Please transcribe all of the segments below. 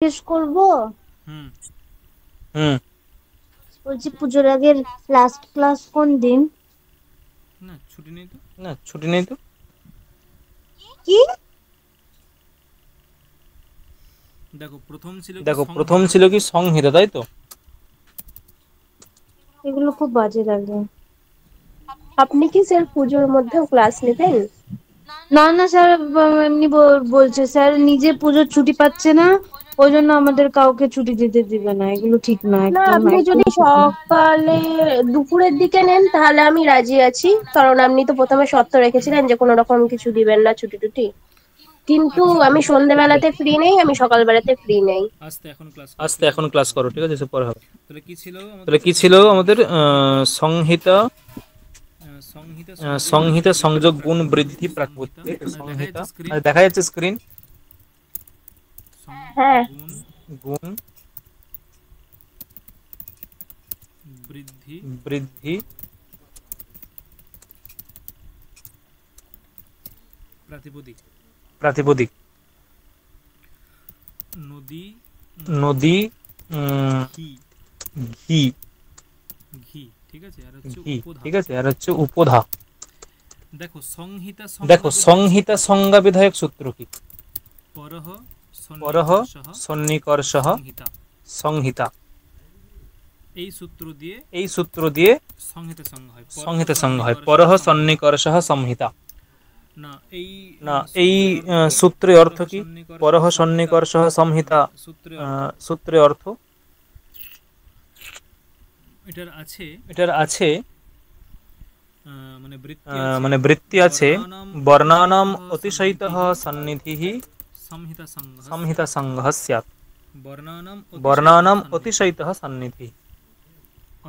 জিজ্ঞেস করবো। হুম। হুম। বলছি পুজোর আগের লাস্ট ক্লাস কোন দিন? না ছুটি নেই তো। না ছুটি নেই তো। কি? দেখো প্রথম ছিল কি দেখো প্রথম সংহিতা। ছিল কি সংহিতা, তাই তো? এগুলো খুব বাজে লাগে। আপনি কি স্যার পুজোর মধ্যেও ক্লাস নেবেন? না না স্যার, এমনি বলছে স্যার নিজে পুজোর ছুটি পাচ্ছে না, ওই জন্য আমাদের কাউকে ছুটি দিতে দিবে না। এগুলো ঠিক না, না, একদম আপনি একদম যদি ঠিক না। সকালে দুপুরের দিকে নেন তাহলে আমি রাজি আছি, কারণ আপনি তো প্রথমে শর্ত রেখেছিলেন যে কোনো রকম কিছু দিবেন না ছুটি টুটি। কিন্তু আচ্ছা আমি সন্ধ্যেবেলাতে ফ্রি নেই, আমি সকালবেলাতে ফ্রি নেই। আস্তে এখন ক্লাস করো, আস্তে কিছু এখন বলতে ক্লাস হবে না। করো, ঠিক আছে? এসব পরে হবে। তাহলে কি ছিল আমাদের তাহলে কি ছিল আমাদের সংহিতা, সংহিতা? সংহিতা সংযোগ সংহিতা বৃদ্ধি সংযোগ গুণ প্রাকৃতিক বৃদ্ধি সংহিতা। প্রাকৃতিক দেখা সংহিতা। যাচ্ছে স্ক্রিন। দেখা যাচ্ছে স্ক্রিন। হ্যাঁ, গুণ গুণ বৃদ্ধি বৃদ্ধি প্রাতিপদিক। প্রাতিপদিক। নদী নদী ঘি ঘি। ঘি ঠিক আছে, আর হচ্ছে ঘি উপধা। ঠিক আছে, আর হচ্ছে উপধা। দেখো সংহিতা দেখো সংজ্ঞা বিধায়ক সংহিতা সূত্র কি? সংজ্ঞা বিধায়ক সূত্র কি? পরহ পরহ সন্নিকর্ষঃ সন্নিকর্ষঃ সংহিতা। সংহিতা। এই সূত্র দিয়ে এই সূত্র দিয়ে সংহিতা সংজ্ঞা হয়। পরহ সংহিতা সংজ্ঞা হয়। সন্নিকর্ষঃ পরহ সংহিতা। সন্নিকর্ষঃ সংহিতা। না এই না এই সূত্রের অর্থ কি? সূত্রের অর্থ পরহ কি? সন্নিকর্ষঃ পরহ সংহিতা। সন্নিকর্ষঃ সংহিতা। সূত্রের অর্থ সূত্রের অর্থ এটার আছে এটার আছে মানে বৃত্তি আছে। মানে বৃত্তি আছে। বর্ণানাম বর্ণানাম অতিশয়িতঃ অতিশয়িতঃ সন্নিধিঃ সন্নিধিঃ সংহিতা সংজ্ঞা সংহিতা স্যাৎ। সংজ্ঞः স্যাৎ। বর্ণানাম অতিশয়িতঃ বর্ণানাম সন্নিধিঃ অতিশয়িতঃ সন্নিধিঃ।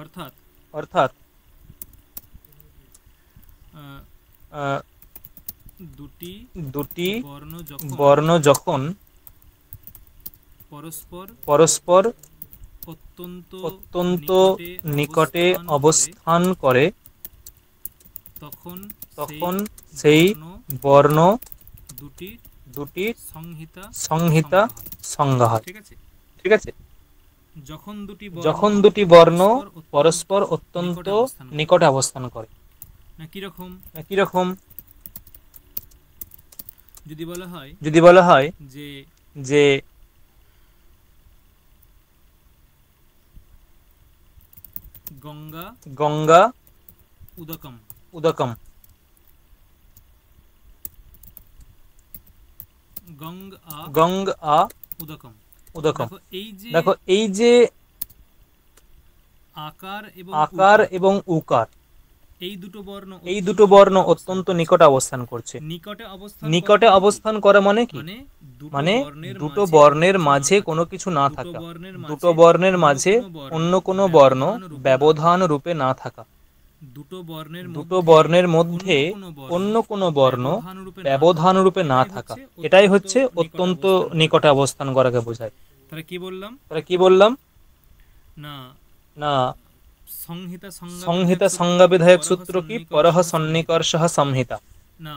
অর্থাৎ অর্থাৎ আহ, আহ, দুটি দুটি বর্ণ যখন বর্ণ যখন পরস্পর পরস্পর অত্যন্ত অত্যন্ত নিকটে নিকটে অবস্থান করে অবস্থান করে তখন সেই তখন সেই বর্ণ বর্ণ দুটির দুটির সংহিতা সংহিতা সংজ্ঞা হয়। সংজ্ঞা হয়। ঠিক আছে, ঠিক আছে। যখন দুটি বর্ণ যখন দুটি বর্ণ পরস্পর অত্যন্ত পরস্পর অত্যন্ত নিকটে অবস্থান করে। নিকটে অবস্থান করে। না কিরকম? কিরকম? যদি বলা হয় যদি বলা হয় যে যে গঙ্গা গঙ্গা উদকম, উদকম। গঙ্গ আ গঙ্গ আ উদকম। উদকম। দেখো এই যে দেখো এই যে আকার এবং আকার উকার, এবং উকার, এই দুটো বর্ণ এই অত্যন্ত দুটো বর্ণ নিকটে অবস্থান অত্যন্ত করছে। নিকটে অবস্থান করছে। নিকটে অবস্থান করা নিকটে মানে কি? অবস্থান করা মানে কি? মানে দুটো মানে বর্ণের দুটো মাঝে কোনো বর্ণের কিছু না মাঝে থাকা। কোনো কিছু না দুটো থাকা। বর্ণের দুটো মাঝে বর্ণের অন্য মাঝে কোনো বর্ণ অন্য কোনো বর্ণ ব্যবধান রূপে না থাকা। ব্যবধান রূপে না থাকা। দুটো বর্ণের দুটো মধ্যে বর্ণের অন্য মধ্যে কোনো বর্ণ অন্য কোনো বর্ণ ব্যবধান রূপে না ব্যবধান থাকা। রূপে না এটাই থাকা। হচ্ছে এটাই অত্যন্ত হচ্ছে নিকটে অত্যন্ত অবস্থান করাকে নিকটে বোঝায়। অবস্থান করাকে বোঝায়। তাহলে কি বললাম? তাহলে কি বললাম? না না সংহিতা সংজ্ঞা বিধায়ক সংহিতা সূত্র সংজ্ঞা কি? বিধায়ক পরহ সূত্র কি? পরহ সন্নিকর্ষঃ সংহিতা। সন্নিকর্ষঃ সংহিতা। না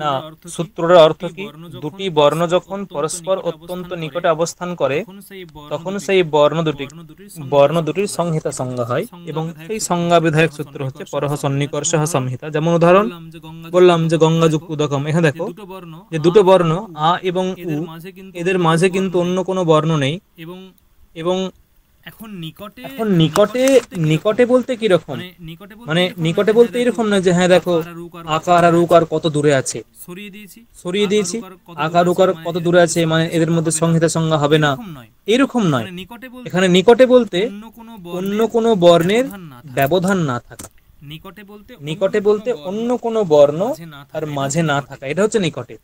না সূত্রটার অর্থ কি? সূত্রটার অর্থ দুটি কি? বর্ণ যখন দুটি বর্ণ পরস্পর যখন অত্যন্ত পরস্পর নিকটে অত্যন্ত অবস্থান করে নিকটে অবস্থান করে তখন তখন সেই বর্ণ দুটির সংহিতা বর্ণ সংজ্ঞা দুটির হয়। সংহিতা এটা সংজ্ঞা হচ্ছে হয় সংজ্ঞা এবং বিধায়ক সেই সূত্র সংজ্ঞা হচ্ছে বিধায়ক পরহ সূত্র হচ্ছে সন্নিকর্ষঃ পরহ সংহিতা। যেমন সন্নিকর্ষঃ উদাহরণ সংহিতা। যেমন উদাহরণ বললাম যে গঙ্গাযুক্ত বললাম যে উদকম। এখানে গঙ্গাযুক্ত দেখো উদকম। এখানে যে দেখো দুটো বর্ণ যে আ দুটো এবং বর্ণ উ, আ এবং উ, এদের মাঝে কিন্তু এদের অন্য কোনো মাঝে বর্ণ কিন্তু নেই। অন্য কোনো বর্ণ নেই। এবং এবং এখন নিকটে এখন নিকটে বলতে কি রকম? নিকটে বলতে কি রকম? মানে নিকটে বলতে মানে এরকম না নিকটে যে হ্যাঁ বলতে দেখো এরকম না যে হ্যাঁ দেখো আকার আর উকার কত আকার আর দূরে আছে, উকার কত দূরে আছে, সরিয়ে দিয়েছি। সরিয়ে আকার দিয়েছি। উকার কত দূরে আকার আছে উকার মানে কত এদের দূরে মধ্যে আছে, মানে সংহিতা এদের সংজ্ঞা মধ্যে হবে না, সংহিতা সংজ্ঞা হবে না। এরকম নয়। এরকম নয়। এখানে নিকটে বলতে এখানে নিকটে বলতে অন্য কোনো অন্য বর্ণের কোনো বর্ণের ব্যবধান না থাকা। ব্যবধান না থাকা। নিকটে বলতে অন্য নিকটে কোনো বলতে বর্ণ অন্য কোনো বর্ণ মাঝে না তার থাকা, এটা মাঝে হচ্ছে না নিকটে। থাকা, এটা হচ্ছে নিকটে।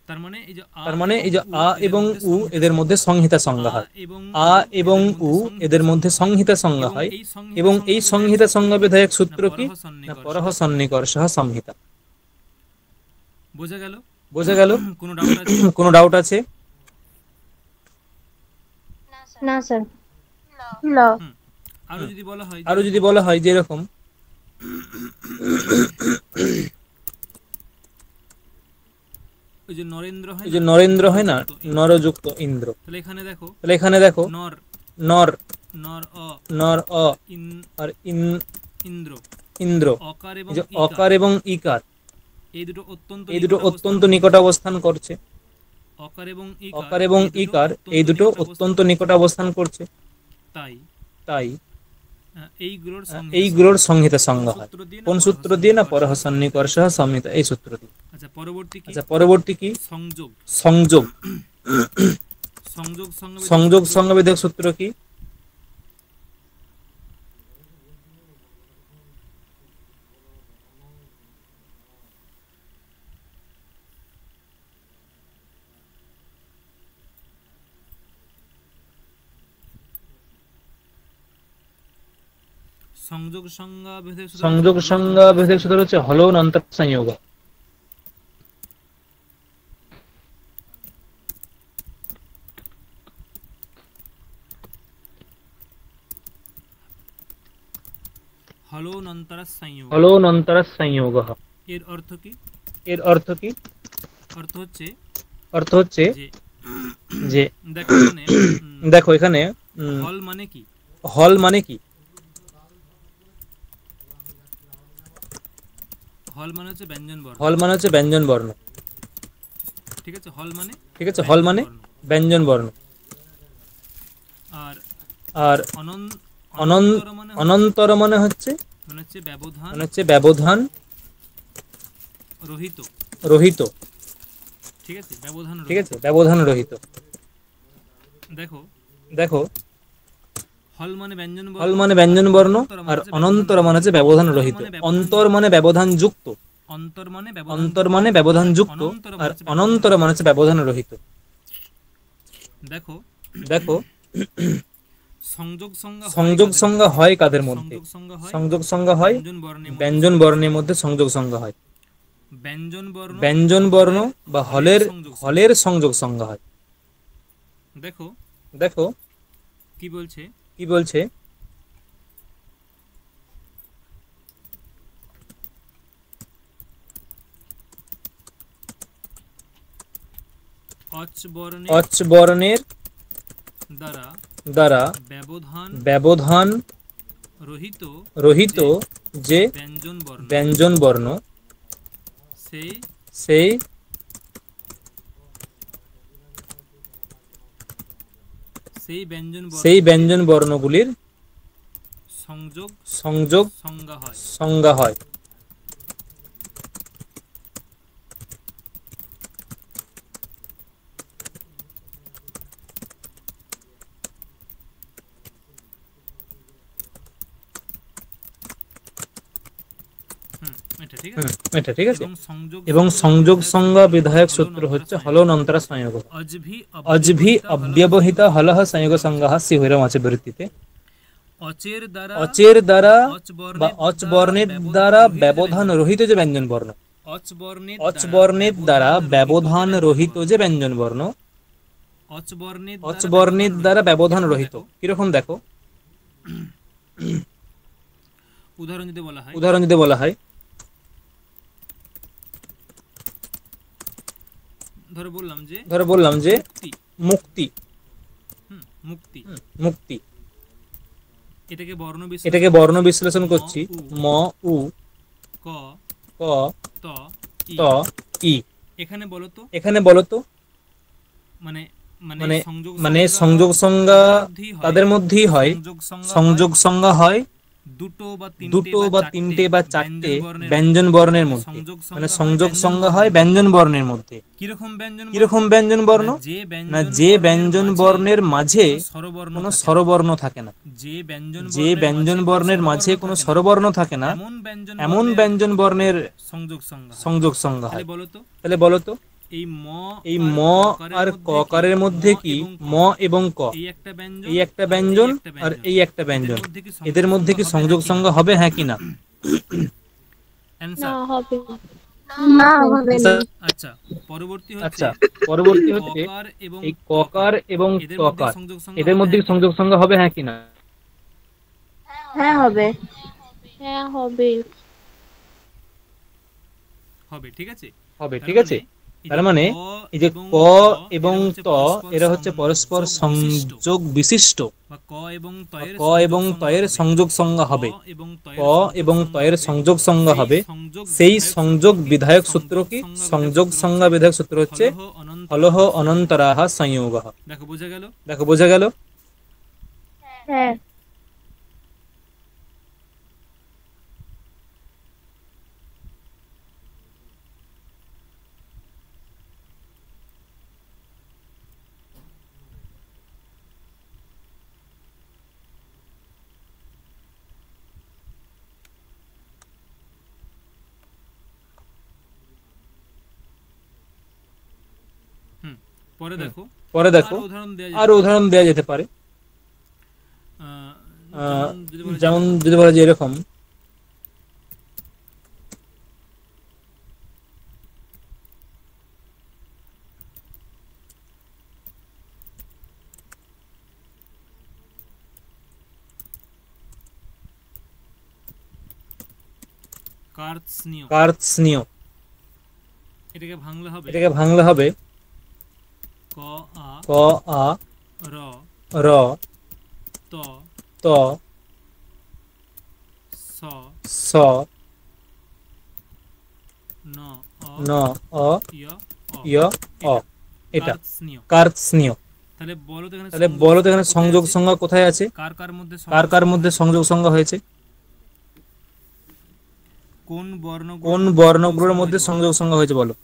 তার মানে এই যে আ তার মানে এবং এই যে উ আ এদের এবং মধ্যে উ সংহিতা এদের সংজ্ঞা মধ্যে হয়। সংহিতা আ সংজ্ঞা হয়। এবং আ উ এবং এদের উ মধ্যে সংহিতা এদের মধ্যে সংজ্ঞা হয়। সংহিতা সংজ্ঞা এবং হয়। এই সংহিতা এবং এই সংজ্ঞা বিধায়ক সংহিতা সূত্র সংজ্ঞা কি? বিধায়ক না সূত্র কি? পরহ না পরহ সন্নিকর্ষঃ সংহিতা। সন্নিকর্ষঃ সংহিতা। বোঝা গেল? বোঝা গেল? কোনো ডাউট আছে? কোনো ডাউট আছে? না স্যার। না। হুম। আরো হুম। যদি বলা হয় আরো যদি যেরকম বলা হয় যে এরকম ওই যে নরেন্দ্র হয় এই না, যে নরেন্দ্র হয় না, নরযুক্ত ইন্দ্র। নরযুক্ত ইন্দ্র। তাহলে এখানে দেখো তাহলে এখানে দেখো নর, নর, নর অ, নর অ, ইন, আর ইন্দ্র। ইন্দ্র। অকার এই এবং যে ইকার, অকার এবং ইকার, এই দুটো অত্যন্ত এই দুটো নিকট অত্যন্ত অবস্থান নিকট করছে। অবস্থান করছে। অকার এবং ইকার, অকার এবং ইকার এই দুটো অত্যন্ত নিকট অবস্থান করছে। তাই তাই এইগুলোর এইগুলোর সংহিতা সংজ্ঞা হয় সূত্র দিয়ে না কোন সূত্র দিয়ে? না পরহস্যন্নিকর্ষः পরহস্যন্নিকর্ষः সংহিতা, এই সূত্র দিয়ে। আচ্ছা, পরবর্তী কি? আচ্ছা, পরবর্তী কি? সংযোগ। সংযোগ। সংযোগ সংযোগ সূত্র কি? সংবিধায়ক সূত্র কি? সংযোগ সংজ্ঞা ভেদে সংযোগ সংজ্ঞা ভেদক সূত্র হচ্ছে হলন অন্তর সংযোগ। হলন অন্তর সংযোগ। হলন অন্তর সংযোগ। এর অর্থ কি? এর অর্থ কি? অর্থ হচ্ছে অর্থ হচ্ছে যে যে দেখো এখানে দেখো এখানে হল মানে কি? হল মানে কি? হল মানে হচ্ছে ব্যঞ্জন বর্ণ। হল মানে হচ্ছে ব্যঞ্জন বর্ণ। ঠিক আছে, হল মানে, ঠিক আছে, হল মানে ব্যঞ্জন বর্ণ। আর আর অনন্তর মানে অনন্তর মানে হচ্ছে ব্যবধান, মানে হচ্ছে ব্যবধান রহিত। রহিত। ঠিক আছে, ব্যবধান ঠিক রহিত। আছে, ব্যবধান রহিত। দেখো দেখো হল মানে ব্যঞ্জন বর্ণ, হল মানে ব্যঞ্জন বর্ণ, আর অনন্তর মানে হচ্ছে ব্যবধান রহিত। অন্তর মানে ব্যবধান যুক্ত, অন্তর মানে অন্তর মানে ব্যবধান যুক্ত, আর অনন্তর মানে হচ্ছে ব্যবধান রহিত। দেখো দেখো সংযোগ সংজ্ঞা সংযোগ সংজ্ঞা হয় কাদের মধ্যে? সংযোগ সংজ্ঞা হয় ব্যঞ্জন বর্ণের মধ্যে সংযোগ সংজ্ঞা হয়। ব্যঞ্জন বর্ণ বা হলের সংযোগ সংজ্ঞা হয়। দেখো দেখো কি বলছে? কি বলছে? অচ বর্ণের দ্বারা ব্যবধান রহিত যে ব্যঞ্জন বর্ণ, সেই ব্যঞ্জন বর্ণগুলির সংযোগ সংজ্ঞা হয়। এটা ঠিক আছে। এবং সংযোগ সংজ্ঞা বিধায়ক সূত্র হচ্ছে হলন অন্তরা সংযোগ। অজভি অব্যবহিত হলহ সংযোগ সংজ্ঞা সিহরম আছে বৃত্তিতে। অচের দ্বারা বা অচ বর্ণের দ্বারা ব্যবধান রহিত যে ব্যঞ্জন বর্ণ, অচ বর্ণের দ্বারা ব্যবধান রহিত যে ব্যঞ্জন বর্ণ, অচ বর্ণের দ্বারা ব্যবধান রহিত। কিরকম দেখো, উদাহরণ যদি বলা হয়, ধরো বললাম যে মুক্তি, মুক্তি, এটাকে বর্ণ বিশ্লেষণ করছি ম উ ক ত ই। এখানে বলো তো মানে সংযোগ সংজ্ঞা তাদের মধ্যেই হয়, সংযোগ সংজ্ঞা হয় দুটো বা তিনটে বা চারটে ব্যঞ্জন বর্ণের মধ্যে, মানে সংযোগ সংজ্ঞা হয় ব্যঞ্জন বর্ণের মধ্যে। কিরকম ব্যঞ্জন বর্ণ? না যে ব্যঞ্জন বর্ণের মাঝে কোনো স্বরবর্ণ থাকে না, যে ব্যঞ্জন বর্ণের মাঝে কোনো স্বরবর্ণ থাকে না, এমন ব্যঞ্জন বর্ণের সংযোগ সংজ্ঞা হয়। তাহলে বলো তো এই ম আর ককারের মধ্যে কি ম এবং ক, এই একটা ব্যঞ্জন আর এই একটা ব্যঞ্জন, এদের মধ্যে কি সংযোগ সংজ্ঞা হবে, হ্যাঁ কি না? না হবে না হবে না। আচ্ছা, পরবর্তী হচ্ছে এই ককার এবং তকার, এদের মধ্যে সংযোগ সংজ্ঞা হবে, হ্যাঁ কি না? হ্যাঁ হবে। হ্যাঁ হবে। হবে, ঠিক আছে। হবে, ঠিক আছে। তার মানে এই যে ক এবং ত এরা হচ্ছে পরস্পর সংযোগ বিশিষ্ট, ক এবং তয়ের সংযোগ সংজ্ঞা হবে, ক এবং তয়ের সংযোগ সংজ্ঞা হবে। সেই সংযোগ বিধায়ক সূত্র কি? সংযোগ সংজ্ঞা বিধায়ক সূত্র হচ্ছে হলহ অনন্তরাহ সংযোগঃ। দেখো বোঝা গেল। হ্যাঁ। পরে দেখো আর উদাহরণ দেওয়া যেতে পারে। যেমন যদি বলা যায় এরকম, কার্ৎসনীয়, এটাকে ভাঙলে হবে ক আ র ত স ন অ য় অ। এটা কার্ৎসনীয়। তাহলে বলো তো এখানে সংযোগ সংজ্ঞা কোথায় আছে? কার কার মধ্যে সংযোগ সংজ্ঞা হয়েছে? কোন বর্ণগুলোর মধ্যে সংযোগ সংজ্ঞা হয়েছে বলো?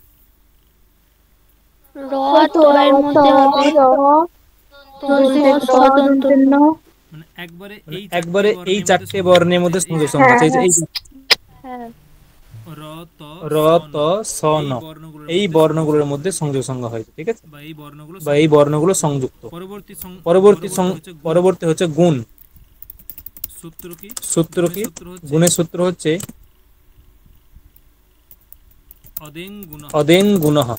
র তো এর মধ্যে হবে, একবারে এই চারটে বর্ণের মধ্যে সংযোগ সংজ্ঞা আছে। র ত স ন, এই বর্ণগুলোর মধ্যে সংযোগ সংজ্ঞা হয়েছে, ঠিক আছে, বা এই বর্ণগুলো সংযুক্ত। পরবর্তী হচ্ছে গুণ। সূত্র কি? গুণের সূত্র হচ্ছে অদেং গুণঃ।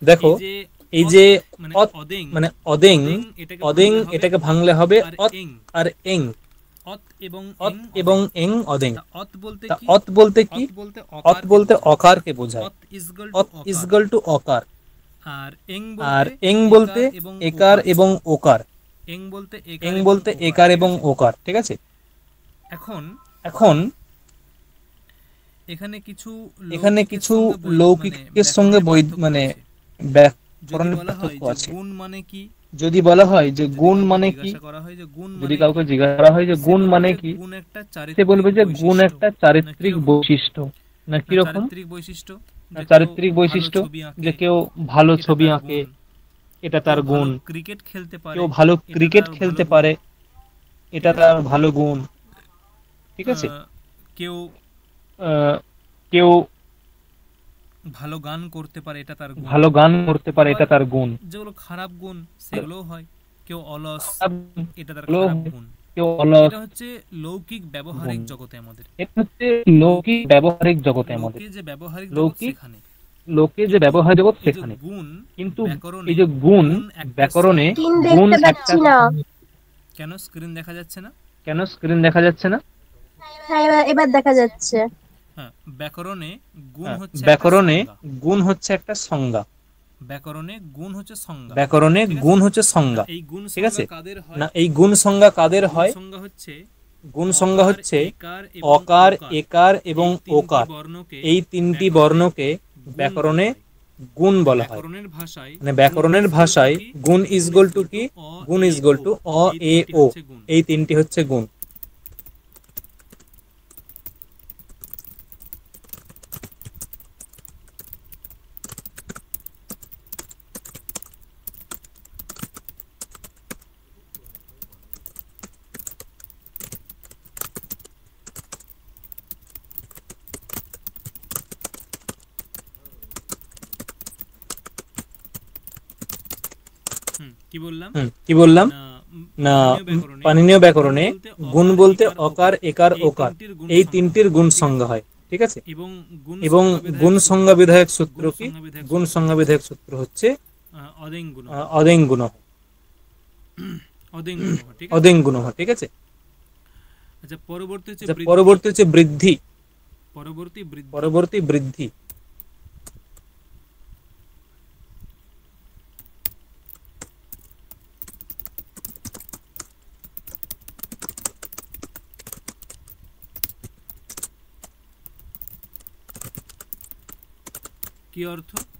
দেখো এই যে মানে অদেং, এটাকে ভাঙলে হবে অত আর এং, এবং এং অদেং। অত বলতে কি? অত বলতে অকারকে বোঝায়, অত ইজগাল টু অকার। আর এং বলতে একার এবং ওকার, এং বলতে একার এবং ওকার, ঠিক আছে। এখন এখানে কিছু লৌকিকের সঙ্গে মানে ব্যাকরণের পার্থক্য আছে। যদি বলা হয় যে গুণ মানে কি, যদি কাউকে জিজ্ঞাসা করা হয় যে গুণ মানে কি, সে বলবে যে গুণ একটা চারিত্রিক বৈশিষ্ট্য। না কিরকম? চারিত্রিক বৈশিষ্ট্য, যে কেউ ভালো ছবি আঁকে, এটা তার গুণ। কেউ ভালো ক্রিকেট খেলতে পারে, এটা তার ভালো গুণ, ঠিক আছে। কেউ ভালো গান করতে পারে, এটা তার গুণ। যেগুলো খারাপ গুণ সেগুলো হয়। কেউ অলস, এটা তার খারাপ গুণ। এটা হচ্ছে লৌকিক ব্যবহারিক জগতে আমাদের। লোকে যে ব্যবহারিক জগৎ সেখানে। কিন্তু এই যে গুণ, ব্যাকরণে গুণ একটা। কেন স্ক্রিন দেখা যাচ্ছে না? হ্যাঁ, এবার দেখা যাচ্ছে। ব্যাকরণে গুণ হচ্ছে একটা সংজ্ঞা। ঠিক আছে না? এই গুণ সংজ্ঞা কাদের হয়? গুণ সংজ্ঞা হচ্ছে অকার, একার এবং ওকার, এই তিনটি বর্ণকে ব্যাকরণে গুণ বলা হয়। মানে ব্যাকরণের ভাষায় গুণ ইজগল টু কি? গুণ ইজগল টু অ, এ, ও, এই তিনটি হচ্ছে গুণ। কি বললাম না, পাণিনীয় ব্যাকরণে গুণ বলতে অকার একার ওকার এই তিনটির গুণ সংজ্ঞা হয়, ঠিক আছে। এবং গুণ সংজ্ঞা বিধায়ক সূত্র কি? গুণ সংজ্ঞা বিধায়ক সূত্র হচ্ছে অদেঙ্গুণ, ঠিক আছে। আচ্ছা, পরবর্তী হচ্ছে বৃদ্ধি। পরবর্তী বৃদ্ধি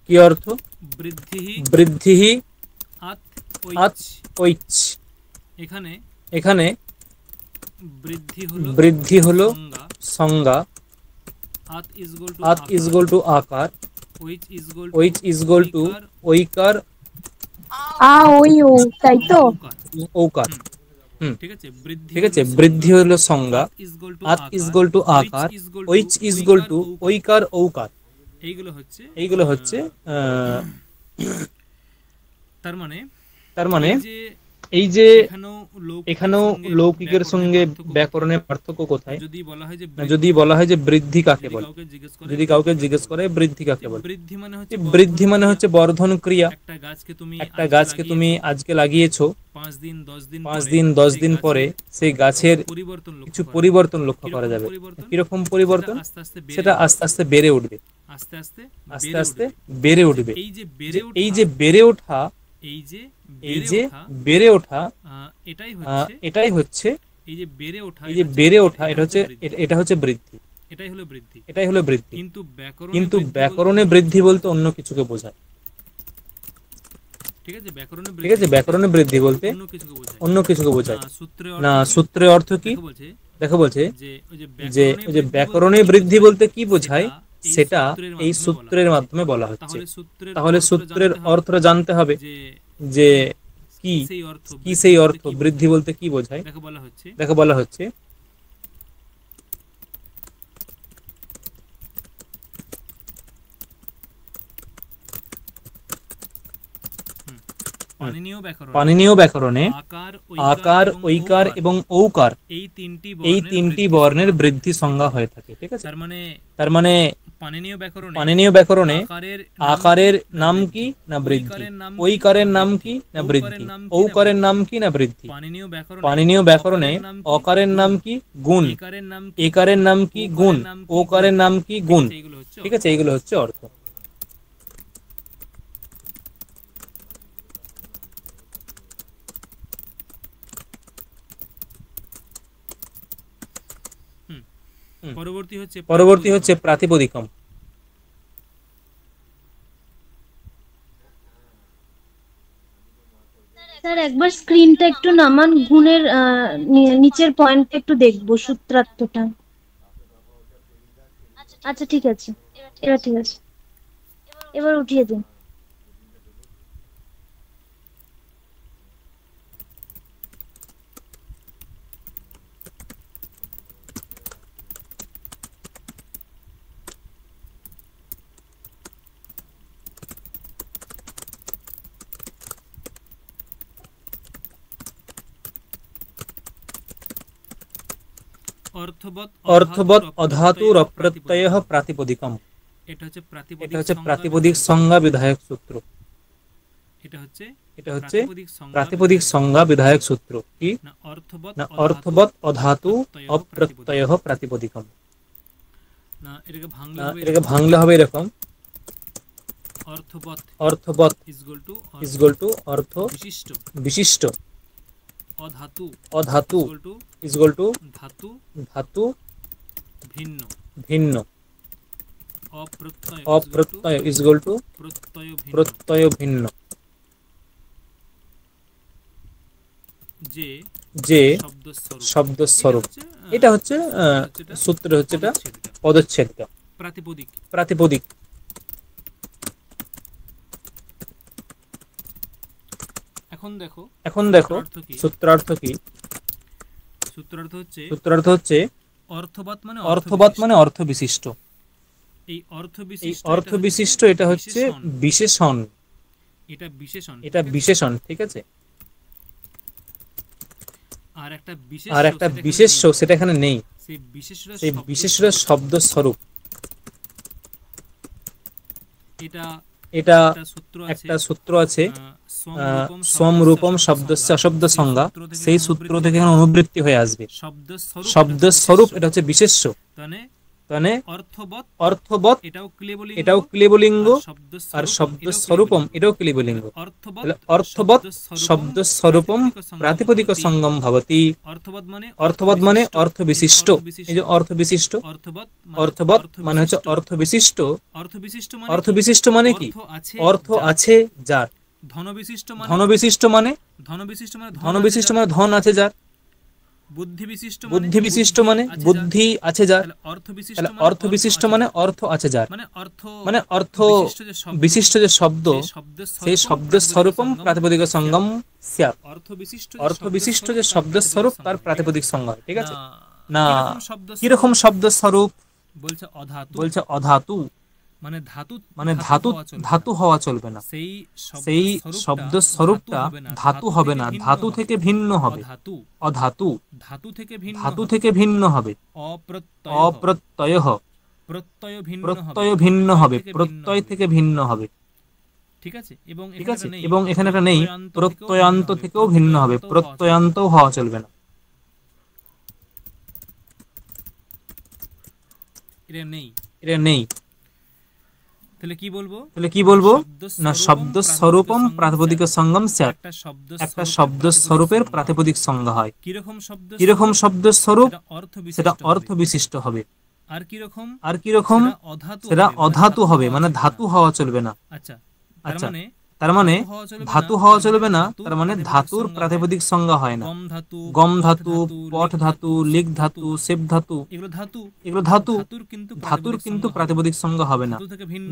কি অর্থ? বৃদ্ধি আত ঐচ্ছ। এখানে বৃদ্ধি হলো সংজ্ঞা, আত ইজ ইকুয়াল টু আকার, ঐচ ইজ ইকুয়াল টু ঐকার, ওই ও, তাই তো। ঔকার, ঠিক আছে। বৃদ্ধি হলো সংজ্ঞা, আত ইজ ইকুয়াল টু আকার, ঐচ ইজ ইকুয়াল টু ঐকার ঔকার। এইগুলো হচ্ছে তার মানে এই যে এখানেও লৌকিকের সঙ্গে ব্যাকরণের পার্থক্য কোথায়? যদি বলা হয় যে বৃদ্ধি কাকে বলে, যদি কাউকে জিজ্ঞেস করে বৃদ্ধি কাকে বলে, বৃদ্ধি মানে হচ্ছে বর্ধন ক্রিয়া। একটা গাছকে তুমি আজকে লাগিয়েছো, 5 দিন 10 দিন পরে সেই গাছের কিছু পরিবর্তন লক্ষ্য করা যাবে। কিরকম পরিবর্তন? সেটা আস্তে আস্তে বেড়ে উঠবে, আস্তে আস্তে বেড়ে উঠবে। এই যে বেড়ে ওঠা, এই যে বেড়ে ওঠা, এটাই হচ্ছে এই যে বেড়ে ওঠা, এটা হচ্ছে বৃদ্ধি, এটাই হলো বৃদ্ধি। কিন্তু ব্যাকরণে বৃদ্ধি বলতে অন্য কিছুকে বোঝায়, ঠিক আছে। ব্যাকরণে বৃদ্ধি বলতে অন্য কিছুকে বোঝায় না। সূত্রের অর্থ কি? দেখো বলছে যে ওই যে ব্যাকরণে বৃদ্ধি বলতে কি বোঝায় সেটা এই সূত্রের মাধ্যমে বলা হচ্ছে। তাহলে সূত্রের অর্থটা জানতে হবে যে কি কি সেই অর্থ, বৃদ্ধি বলতে কি বোঝায়। দেখো বলা হচ্ছে পাণিনীয় ব্যাকরণে আকার, ঐকার এবং ঔকার এই তিনটি বর্ণের বৃদ্ধি সংজ্ঞা হয়ে থাকে, ঠিক আছে। তার মানে পাণিনীয় ব্যাকরণে আকারের নাম কি না বৃদ্ধি, ঐকারের নাম কি না বৃদ্ধি, ঔকারের নাম কি না বৃদ্ধি। পাণিনীয় ব্যাকরণে অকারের নাম কি? গুণ। একারের নাম কি? গুণ। ওকারের নাম কি? গুণ, ঠিক আছে। এইগুলো হচ্ছে অর্থ। পরবর্তী হচ্ছে প্রাতিপদিকম। স্যার একবার স্ক্রিনটা একটু নামান, গুণের নিচের পয়েন্টটা একটু দেখবো, সূত্রার্থটা। আচ্ছা ঠিক আছে, এবার ঠিক আছে, এবার উঠিয়ে দিন। অর্থবৎ অধাতুর অপ্রত্যয়ঃ প্রাতিপদিকম। এটা হচ্ছে প্রাতিপদিক সংজ্ঞা বিধায়ক সূত্র। এটা হচ্ছে প্রাতিপদিক সংজ্ঞা বিধায়ক সূত্র কি না? অর্থবৎ অধাতু অপ্রত্যয়ঃ প্রাতিপদিকম। এটাকে ভাঙলে হবে এরকম, অর্থবৎ ইজ ইকুয়াল টু অর্থ বিশিষ্ট, অধাতু ইজ ইকুয়াল টু ধাতু ভিন্ন, অপ্রত্যয় ইজ ইকুয়াল টু প্রত্যয় ভিন্ন। যে শব্দস্বরূপ, এটা হচ্ছে সূত্র, হচ্ছে এটা পদচ্ছেদটা, প্রাতিপদিক। এখন দেখো সূত্রার্থ কি? সূত্রার্থ হচ্ছে অর্থবৎ মানে অর্থ বিশিষ্ট। এই অর্থ বিশিষ্ট এটা হচ্ছে বিশেষণ, এটা বিশেষণ, ঠিক আছে। আর একটা বিশেষ্য সেটা এখানে নেই, সেই বিশেষ্যের শব্দ স্বরূপ। এটা একটা সূত্র আছে, সম রূপম শব্দস্য অশব্দ সংজ্ঞা, সেই সূত্র থেকে এখানে অনুবৃত্তি হয়ে আসবে। শব্দের স্বরূপ এটা হচ্ছে বিশেষ্য, মানে অর্থবৎ এটাও ক্লিবলিঙ্গ, আর শব্দ স্বরূপম এটাও ক্লিবলিঙ্গ। অর্থবৎ শব্দ স্বরূপম প্রাতিপদিক সঙ্গম ভবতি। অর্থবৎ মানে অর্থ বিশিষ্ট, এই যে অর্থ বিশিষ্ট, অর্থবৎ মানে হচ্ছে অর্থ বিশিষ্ট। অর্থ বিশিষ্ট মানে কি? অর্থ আছে যার। ধন বিশিষ্ট মানে ধন আছে যার। বুদ্ধি বিশিষ্ট মানে বুদ্ধি আছে যার। তাহলে অর্থ বিশিষ্ট মানে অর্থ আছে যার, মানে অর্থ বিশিষ্ট যে শব্দ, সেই শব্দের স্বরূপম প্রাতিপদিক সঙ্গম স্যাৎ। অর্থ বিশিষ্ট যে শব্দের স্বরূপ তার প্রাতিপদিক সংজ্ঞা হয়। ঠিক আছে না? কিরকম শব্দ স্বরূপ? বলছে অধাতু, মানে ধাতু হওয়া চলবে না। সেই শব্দ স্বরূপটা ধাতু হবে না, ধাতু থেকে ভিন্ন হবে। অধাতু, ধাতু থেকে ভিন্ন হবে। অপ্রত্যয়, প্রত্যয় ভিন্ন হবে, প্রত্যয় থেকে ভিন্ন হবে। ঠিক আছে, এবং এখানে একটা নেই, প্রত্যয়ান্ত থেকেও ভিন্ন হবে, প্রত্যয়ান্তও হওয়া চলবে না। এটা নেই। তাহলে কি বলবো? না, শব্দ স্বরূপম প্রাতিপদিক সঙ্গম স্যাৎ, একটা শব্দ স্বরূপের প্রাতিপদিক সংজ্ঞা হয়। কিরকম শব্দ স্বরূপ? সেটা অর্থ বিশিষ্ট হবে। আর কিরকম? সেটা অধাতু হবে, মানে ধাতু হওয়া চলবে না। আচ্ছা, তার মানে ধাতু হওয়া চলবে না, তার মানে ধাতুর প্রাতিপদিক সংজ্ঞা হয় না। গম ধাতু, পট ধাতু, লিক ধাতু, সেব ধাতু, এগুলো ধাতু, ধাতুর কিন্তু প্রাতিপদিক সংজ্ঞা হবে না,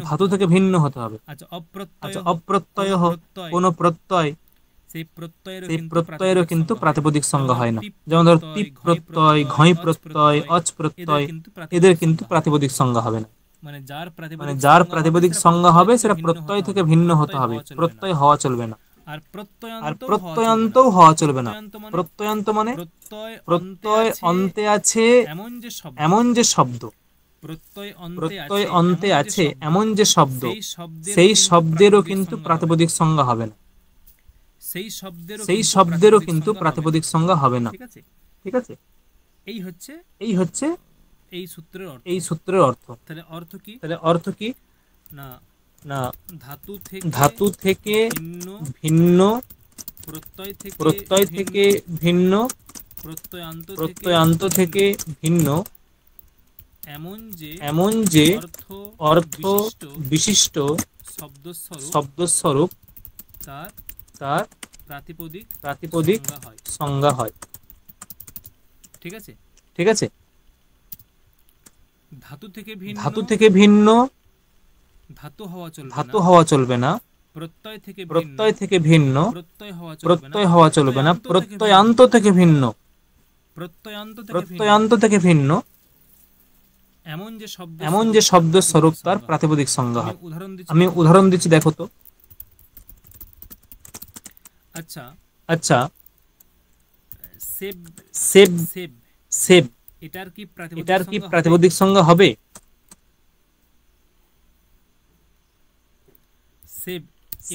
ধাতু থেকে ভিন্ন হতে হবে। আচ্ছা, অপ্রত্যয়, কোন প্রত্যয়, সেই প্রত্যয়েরও কিন্তু প্রাতিপদিক সংজ্ঞা হয় না। যেমন ধর টিপ প্রত্যয়, ঘই প্রত্যয়, অচ প্রত্যয়, এদের কিন্তু প্রাতিপদিক সংজ্ঞা হবে না। মানে যার প্রাতিপদিক সংজ্ঞা হবে সেটা প্রত্যয় থেকে ভিন্ন হতে হবে, প্রত্যয় হওয়া চলবে না। আর প্রত্যয়ান্তও হওয়া চলবে না। প্রত্যয়ান্ত মানে প্রত্যয় অন্তে আছে এমন যে শব্দ, প্রত্যয় অন্তে আছে এমন যে শব্দ, সেই শব্দেরও কিন্তু প্রাতিপদিক সংজ্ঞা হবে না। সেই শব্দেরও কিন্তু প্রাতিপদিক সংজ্ঞা হবে না। ঠিক আছে, এই হচ্ছে এই সূত্রের অর্থ। তাহলে অর্থ কি? না, ধাতু থেকে ভিন্ন, প্রত্যয় থেকে ভিন্ন, প্রত্যয়ান্ত থেকে ভিন্ন, এমন যে অর্থ বিশিষ্ট শব্দস্বরূপ তার প্রাতিপদিক সংজ্ঞা হয়। ঠিক আছে, ধাতু থেকে ভিন্ন, ধাতু হওয়া চলবে না। প্রত্যয় থেকে ভিন্ন, প্রত্যয় হওয়া চলবে না। প্রত্যয়ান্ত থেকে ভিন্ন, প্রত্যয়ান্ত থেকে ভিন্ন, এমন যে শব্দ স্বরূপ তার প্রাতিপদিক সংজ্ঞা হয়। আমি উদাহরণ দিচ্ছি, দেখো তো। আচ্ছা, সেব, সেব, এটার কি প্রাতিপদিক সংজ্ঞা হবে?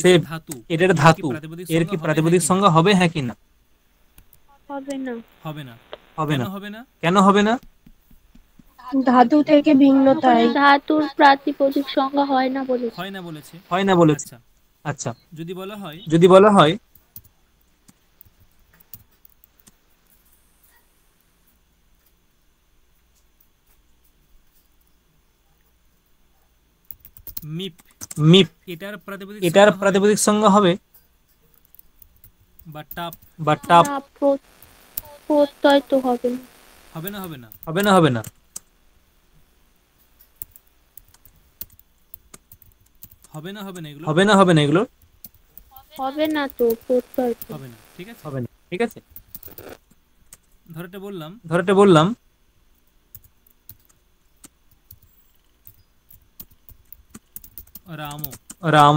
সেব, এটার ধাতু, এর কি প্রাতিপদিক সংজ্ঞা হবে? হ্যাঁ কি না? হবে না। কেন হবে না? ধাতু থেকে ভিন্ন, তাই। ধাতুর প্রাতিপদিক সংজ্ঞা হয় না বলেছে। আচ্ছা, যদি বলা হয় মিপ, এটার প্রাতিপদিক সংজ্ঞা হবে? বা টাপ, প্রত্যয় তো হবে না। হবে না। হবে না এগুলো হবে না তো, প্রত্যয় হবে না। ঠিক আছে, ধরতে বললাম রাম,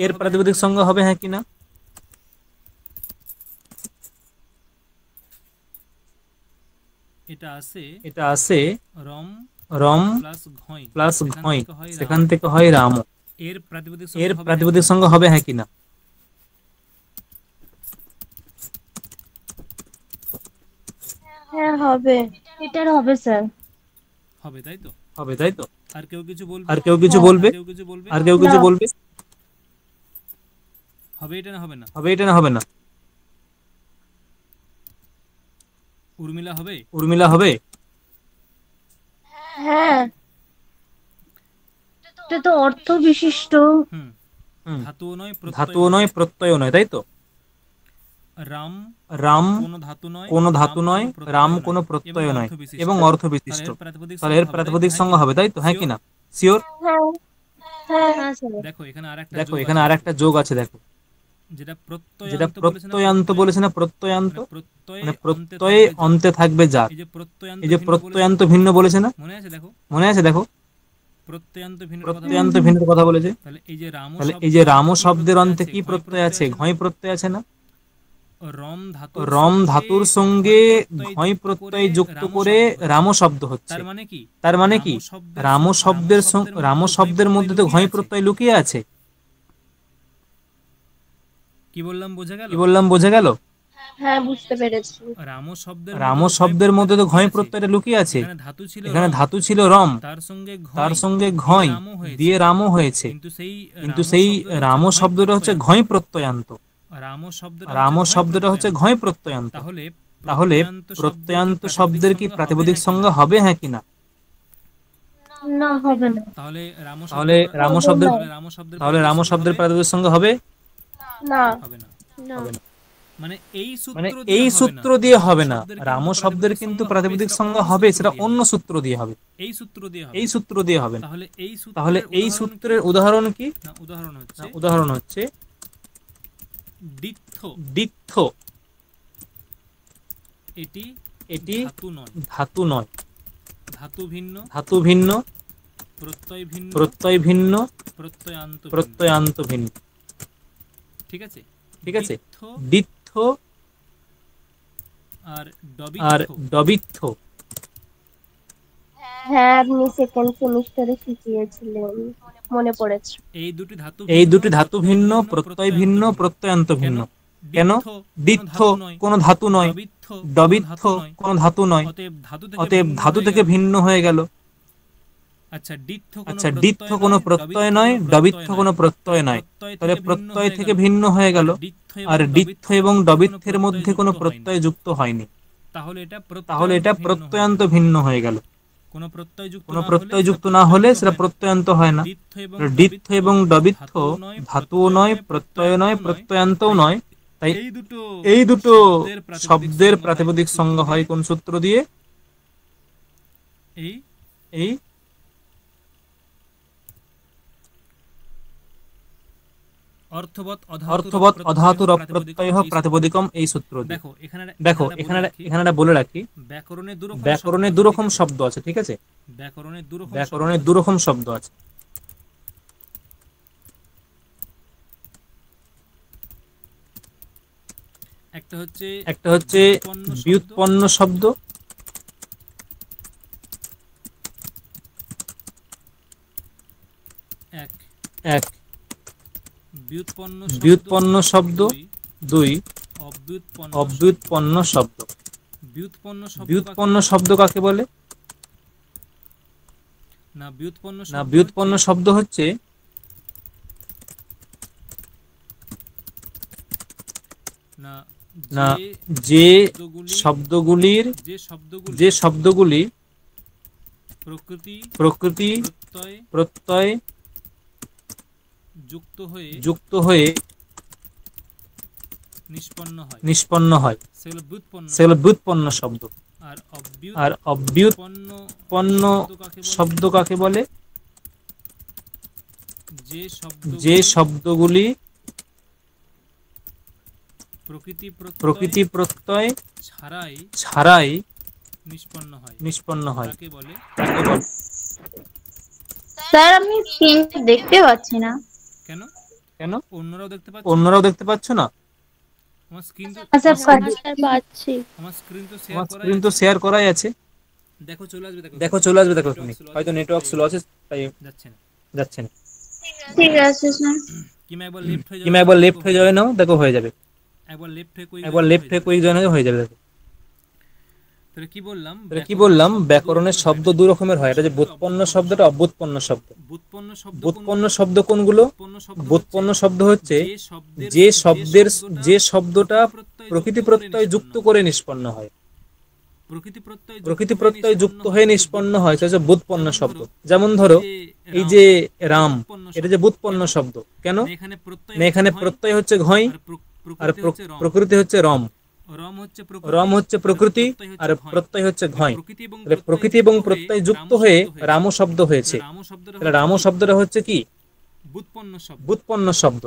এর প্রাতিপদিক সংজ্ঞা হবে? হ্যাঁ কি না? এটা আসে রম রম প্লাস ঘয়, সেখান থেকে থেকে হয় রাম। এর এর প্রাতিপদিক প্রাতিপদিক সংজ্ঞা হবে হ্যাঁ কিনা? হ্যাঁ হবে। এটার হবে স্যার। হবে, তাই তো? হবে তাই তো? আর কেউ কিছু বলবে? আর কেউ কিছু বলবে? আর কেউ কিছু না। বলবে? হবে এটা না হবে না? হবে এটা না হবে না? উর্মিলা হবে? উর্মিলা হবে? হ্যাঁ এটা তো অর্থ বিশিষ্ট। হুম। হুম। ধাতুও নয়, ধাতুও নয়, প্রত্যয়ও নয়, তাই তো? রাম রাম কোনো ধাতু নয়, কোনো ধাতু নয়, রাম কোনো প্রত্যয় নয় এবং অর্থ বিশিষ্ট। তাহলে এর প্রাতিপদিক সংজ্ঞা হবে, তাই তো? হ্যাঁ কিনা? শিওর? হ্যাঁ হ্যাঁ হ্যাঁ স্যার। দেখো এখানে আরেকটা দেখো যোগ এখানে আছে, আরেকটা যোগ আছে, দেখো যেটা যেটা প্রত্যয়ান্ত বলেছে না, প্রত্যয়ান্ত, মানে প্রত্যয়ে থাকবে যার। অন্তে থাকবে যার। এই যে এই যে প্রত্যয়ান্ত ভিন্ন বলেছে না, মনে আছে? দেখো মনে আছে? দেখো প্রত্যয়ান্ত ভিন্ন কথা প্রত্যয়ান্ত বলেছে। ভিন্ন কথা বলেছে। তাহলে এই যে রাম তাহলে এই যে রাম শব্দের অন্তে কি প্রত্যয় আছে? ঘয় প্রত্যয় আছে না? রম ধাতুর সঙ্গে ঘয় প্রত্যয় যুক্ত করে রাম শব্দ হচ্ছে। তার মানে কি? তার মানে কি? রাম শব্দের মধ্যে তো ঘয় প্রত্যয় লুকিয়ে আছে। কি বললাম বোঝা গেল? কি বললাম বোঝা গেল? হ্যাঁ বুঝতে পেরেছি। রাম শব্দের মধ্যে তো ঘয় প্রত্যয়টা লুকিয়ে আছে। এখানে ধাতু ছিল রম, তার সঙ্গে ঘয় দিয়ে রামও হয়েছে, কিন্তু সেই রাম শব্দটা হচ্ছে ঘয় প্রত্যয়ান্ত। রাম শব্দটা হচ্ছে ঘয় প্রত্যয়ান্ত। তাহলে প্রত্যয়ান্ত শব্দের কি প্রাতিপদিক সংজ্ঞা হবে হ্যাঁ কিনা? না হবে না। তাহলে তাহলে রাম শব্দের প্রাতিপদিক সংজ্ঞা হবে? না হবে না। না। হবে না। মানে মানে এই সূত্র দিয়ে হবে না। রাম শব্দের কিন্তু প্রাতিপদিক সংজ্ঞা হবে, সেটা অন্য সূত্র দিয়ে হবে। এই সূত্র দিয়ে হবে। এই সূত্র দিয়ে হবে না। তাহলে এই সূত্রের উদাহরণ কি? উদাহরণ হচ্ছে দিত্থ। দিত্থ। এটি ধাতু নয়, ধাতু ভিন্ন, প্রত্যয় ভিন্ন, প্রত্যয়ান্ত ভিন্ন। ঠিক আছে? ঠিক আছে? দিত্থ আর ডবিত্থ। হ্যাঁ আপনি সেকেন্ড সেমিস্টারে শিখিয়েছিলেন, মনে পড়েছে। এই দুটি ধাতু ভিন্ন, প্রত্যয় ভিন্ন, প্রত্যয়ান্ত ভিন্ন। কেন? দিত্থ কোনো ধাতু নয়, ডবিত্থ কোনো ধাতু নয়, অতএব ধাতু থেকে ভিন্ন হয়ে গেল। আচ্ছা দিত্থ কোনো প্রত্যয় নয়, ডবিত্থ কোনো প্রত্যয় নয়, তাহলে প্রত্যয় থেকে ভিন্ন হয়ে গেল। আর দিত্থ এবং ডবিত্থের মধ্যে কোনো প্রত্যয় যুক্ত হয়নি, তাহলে এটা প্রত্যয়ান্ত ভিন্ন হয়ে গেল। কোনো প্রত্যয় যুক্ত না হলে সেটা প্রত্যয়ান্ত হয় না। দিত্থ এবং ডবিত্থ ধাতুও নয়, প্রত্যয় নয়, প্রত্যয়ান্তও নয়। তাই এই দুটো শব্দের প্রাতিপদিক সংজ্ঞা হয় কোন সূত্র দিয়ে? এই অর্থবৎ অধাতুর অপ্রত্যয়ঃ প্রাতিপদিকম, এই সূত্র দিয়ে। দেখো এখানে বলে রাখি, ব্যাকরণে দুরকম শব্দ আছে, ঠিক আছে? ব্যাকরণে দুরকম শব্দ আছে। একটা হচ্ছে ব্যুৎপন্ন শব্দ, এক ব্যুৎপন্ন শব্দ, দুই অব্যুৎপন্ন শব্দ। ব্যুৎপন্ন শব্দ কাকে বলে? না, ব্যুৎপন্ন শব্দ হচ্ছে না যে শব্দগুলি প্রকৃতি প্রত্যয় যুক্ত হয়ে নিষ্পন্ন হয়, সেগুলো ব্যুৎপন্ন শব্দ। আর অব্যুৎপন্ন শব্দ কাকে বলে? যে শব্দগুলি প্রকৃতি প্রত্যয় ছাড়াই নিষ্পন্ন হয়, তাকে বলে। স্যার আমি স্ক্রিনটা দেখতে পাচ্ছি না। কেন? অন্যরাও দেখতে পাচ্ছ না? আমার স্ক্রিন তো স্যার স্যার পাচ্ছি। আমার স্ক্রিন তো শেয়ার আমার করাই স্ক্রিন তো আছে। শেয়ার করাই আছে, দেখো চলে আসবে, দেখো দেখো চলে আসবে, দেখো নেটওয়ার্ক তুমি স্লো আছে, হয়তো নেটওয়ার্ক স্লো আছে তাই যাচ্ছে না। যাচ্ছে না। ঠিক আছে স্যার। কিমা একবার লেফট হয়ে যাবে, কিংবা একবার লেফট হয়ে যাবে নাও, দেখো হয়ে যাবে। একবার লেফট হয়ে কুইক একবার লেফট হয়ে কুইক জয়েন হয়ে যাবে, দেখো। তাহলে কি বললাম? তাহলে কি বললাম, ব্যাকরণের শব্দ দু রকমের হয়, এটা যে ব্যুৎপন্ন শব্দটা অব্যুৎপন্ন শব্দ। ব্যুৎপন্ন শব্দ ব্যুৎপন্ন শব্দ কোনগুলো? ব্যুৎপন্ন শব্দ হচ্ছে যে শব্দের যে শব্দটা প্রকৃতি প্রত্যয় যুক্ত করে নিষ্পন্ন হয়, প্রকৃতি প্রত্যয় যুক্ত হয়ে নিষ্পন্ন হয়, সেটা হচ্ছে ব্যুৎপন্ন শব্দ। যেমন ধরো এই যে রাম, এটা যে ব্যুৎপন্ন শব্দ, কেন? না এখানে প্রত্যয় হচ্ছে ঘয় আর প্রকৃতি হচ্ছে রম। রম হচ্ছে প্রকৃতি আর প্রত্যয় হচ্ছে ঘয়, তাহলে প্রকৃতি এবং প্রত্যয় যুক্ত হয়ে রাম শব্দ হয়েছে। তাহলে রাম শব্দটা হচ্ছে কি? ব্যুৎপন্ন শব্দ।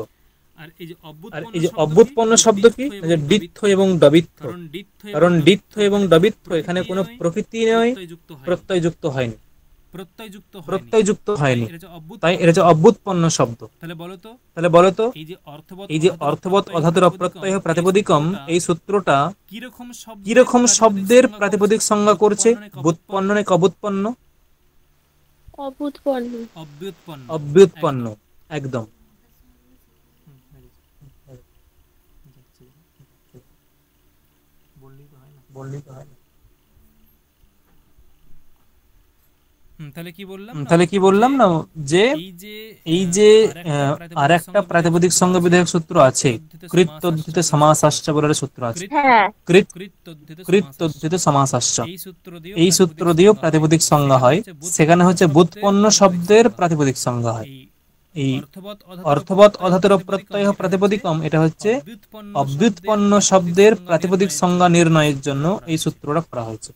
আর এই যে অব্যুৎপন্ন শব্দ কি? যে ডিত্থ এবং ডবিত্থ। কারণ ডিত্থ এবং ডবিত্থ এখানে কোনো প্রকৃতি নয়, প্রত্যয় যুক্ত হয়নি, প্রত্যয় যুক্ত হয়নি, তাই এটা হচ্ছে অব্যুৎপন্ন শব্দ। তাহলে বলো তো এই যে অর্থবৎ অধাতুর অপ্রত্যয় প্রাতিপদিকম, এই সূত্রটা কিরকম শব্দের প্রাতিপদিক সংজ্ঞা করছে? ব্যুৎপন্ন নাকি অব্যুৎপন্ন? অভূতপূর্ণ। অব্যুৎপন্ন, একদম। বললেই তো হয় না। তাহলে কি বললাম না, যে এই যে আর একটা প্রাতিপদিক সংজ্ঞা বিধায়ক সূত্র আছে, কৃত্তদ্ধিত সমাসাশ্চ বলে সূত্র আছে। হ্যাঁ, কৃত্তদ্ধিত সমাসাশ্চ, এই সূত্র দিয়েও প্রাতিপদিক সংজ্ঞা হয়। সেখানে হচ্ছে ব্যুৎপন্ন শব্দের প্রাতিপদিক সংজ্ঞা হয়। এই অর্থবৎ অধাতুর প্রত্যয় প্রাতিপদিকম, এটা হচ্ছে অব্যুৎপন্ন শব্দের প্রাতিপদিক সংজ্ঞা নির্ণয়ের জন্য এই সূত্রটা করা হয়েছে।